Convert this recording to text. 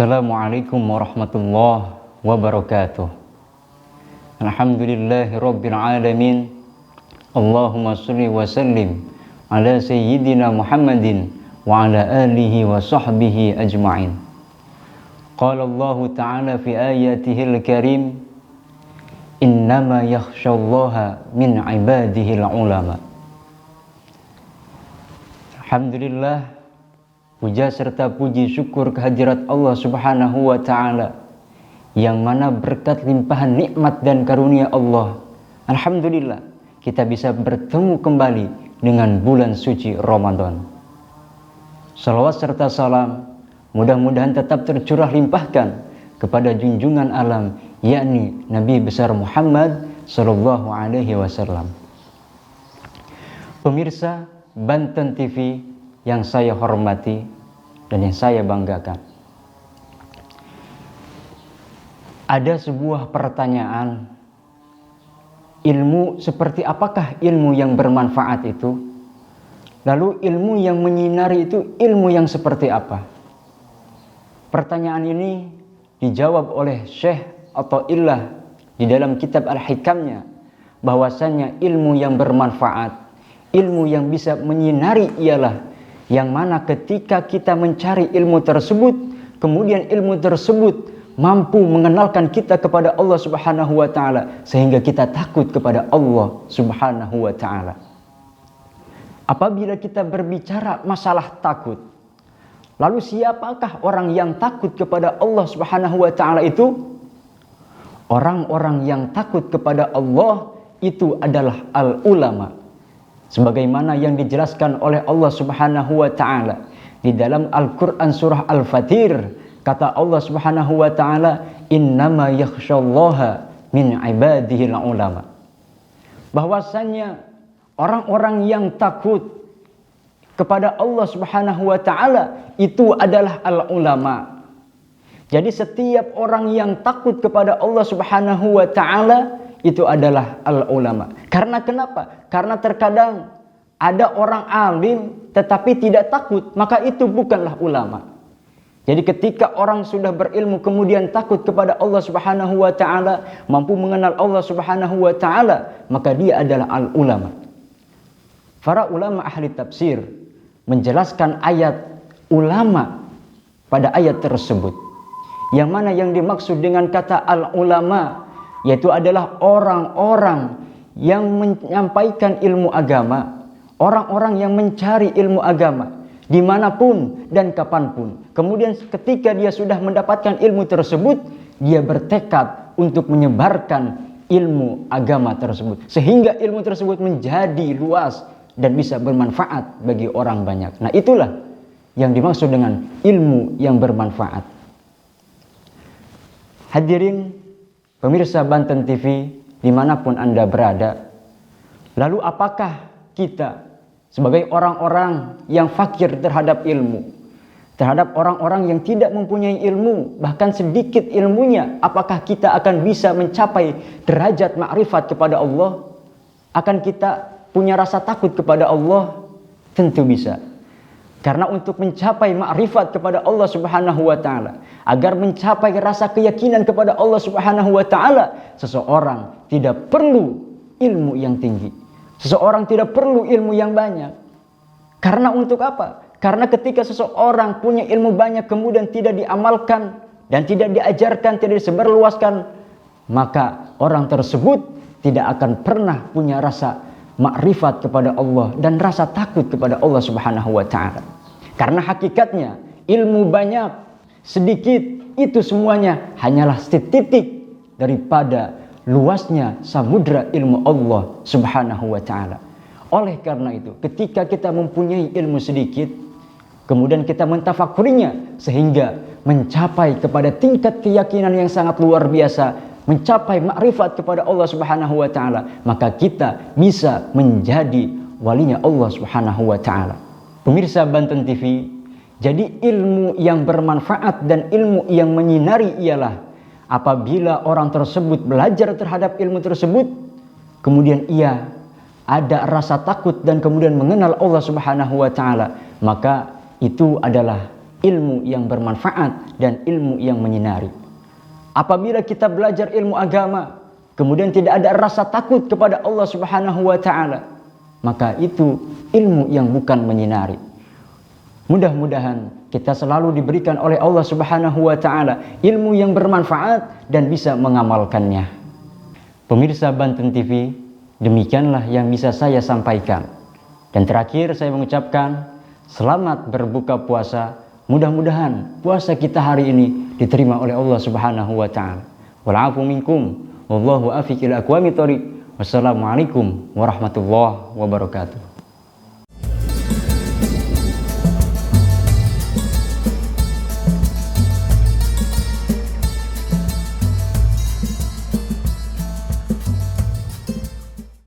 Assalamualaikum warahmatullahi wabarakatuh. Alhamdulillahi rabbil alamin. Allahumma salli wa sallim ala sayyidina Muhammadin wa ala alihi wa sahbihi ajma'in. Qala Allah ta'ala fi ayatihil karim, innama yakhshallaha min ibadihil ulama. Alhamdulillah, puja serta puji syukur kehadirat Allah Subhanahu wa ta'ala, yang mana berkat limpahan nikmat dan karunia Allah, alhamdulillah kita bisa bertemu kembali dengan bulan suci Ramadan. Salawat serta salam mudah-mudahan tetap tercurah limpahkan kepada junjungan alam, yakni Nabi besar Muhammad sallallahu alaihi wasallam. Pemirsa Banten TV yang saya hormati dan yang saya banggakan, ada sebuah pertanyaan, ilmu seperti apakah ilmu yang bermanfaat itu? Lalu ilmu yang menyinari itu ilmu yang seperti apa? Pertanyaan ini dijawab oleh Syekh Athaillah di dalam kitab Al-Hikamnya, bahwasannya ilmu yang bermanfaat, ilmu yang bisa menyinari ialah yang mana ketika kita mencari ilmu tersebut, kemudian ilmu tersebut mampu mengenalkan kita kepada Allah Subhanahu wa ta'ala, sehingga kita takut kepada Allah Subhanahu wa ta'ala. Apabila kita berbicara masalah takut, lalu siapakah orang yang takut kepada Allah Subhanahu wa ta'ala itu? Orang-orang yang takut kepada Allah itu adalah al-ulama, sebagaimana yang dijelaskan oleh Allah Subhanahu wa ta'ala di dalam Al-Quran surah Al-Fatir. Kata Allah Subhanahu wa ta'ala, innama yakhshallaha min ibadihil ulama. Bahwasannya orang-orang yang takut kepada Allah Subhanahu wa ta'ala itu adalah al-ulama. Jadi setiap orang yang takut kepada Allah Subhanahu wa ta'ala itu adalah al-ulama. Karena kenapa? Karena terkadang ada orang alim tetapi tidak takut, maka itu bukanlah ulama. Jadi ketika orang sudah berilmu kemudian takut kepada Allah Subhanahu wa ta'ala, mampu mengenal Allah Subhanahu wa ta'ala, maka dia adalah al-ulama. Para ulama ahli tafsir menjelaskan ayat ulama pada ayat tersebut, yang mana yang dimaksud dengan kata al-ulama yaitu adalah orang-orang yang menyampaikan ilmu agama, orang-orang yang mencari ilmu agama dimanapun dan kapanpun. Kemudian ketika dia sudah mendapatkan ilmu tersebut, dia bertekad untuk menyebarkan ilmu agama tersebut, sehingga ilmu tersebut menjadi luas dan bisa bermanfaat bagi orang banyak. Nah, itulah yang dimaksud dengan ilmu yang bermanfaat. Hadirin pemirsa Banten TV dimanapun Anda berada, lalu apakah kita sebagai orang-orang yang fakir terhadap ilmu, terhadap orang-orang yang tidak mempunyai ilmu, bahkan sedikit ilmunya, apakah kita akan bisa mencapai derajat makrifat kepada Allah? Akan kita punya rasa takut kepada Allah? Tentu bisa. Karena untuk mencapai makrifat kepada Allah Subhanahu wa ta'ala, agar mencapai rasa keyakinan kepada Allah Subhanahu wa ta'ala, seseorang tidak perlu ilmu yang tinggi. Seseorang tidak perlu ilmu yang banyak. Karena untuk apa? Karena ketika seseorang punya ilmu banyak kemudian tidak diamalkan dan tidak diajarkan, tidak disebarluaskan, maka orang tersebut tidak akan pernah punya rasa makrifat kepada Allah dan rasa takut kepada Allah Subhanahu wa ta'ala. Karena hakikatnya ilmu banyak, sedikit, itu semuanya hanyalah setitik daripada luasnya samudra ilmu Allah Subhanahu wa ta'ala. Oleh karena itu, ketika kita mempunyai ilmu sedikit, kemudian kita mentafakurinya sehingga mencapai kepada tingkat keyakinan yang sangat luar biasa, mencapai makrifat kepada Allah Subhanahu wa ta'ala, maka kita bisa menjadi walinya Allah Subhanahu wa ta'ala. Pemirsa Banten TV, jadi ilmu yang bermanfaat dan ilmu yang menyinari ialah apabila orang tersebut belajar terhadap ilmu tersebut, kemudian ia ada rasa takut dan kemudian mengenal Allah Subhanahu wa ta'ala, maka itu adalah ilmu yang bermanfaat dan ilmu yang menyinari. Apabila kita belajar ilmu agama, kemudian tidak ada rasa takut kepada Allah Subhanahu wa taala, maka itu ilmu yang bukan menyinari. Mudah-mudahan kita selalu diberikan oleh Allah Subhanahu wa taala ilmu yang bermanfaat dan bisa mengamalkannya. Pemirsa Banten TV, demikianlah yang bisa saya sampaikan. Dan terakhir saya mengucapkan selamat berbuka puasa. Mudah-mudahan puasa kita hari ini diterima oleh Allah Subhanahu wa taala. Wal 'afu minkum wallahu afiq ila aqwamit thoriq. Wassalamualaikum warahmatullahi wabarakatuh.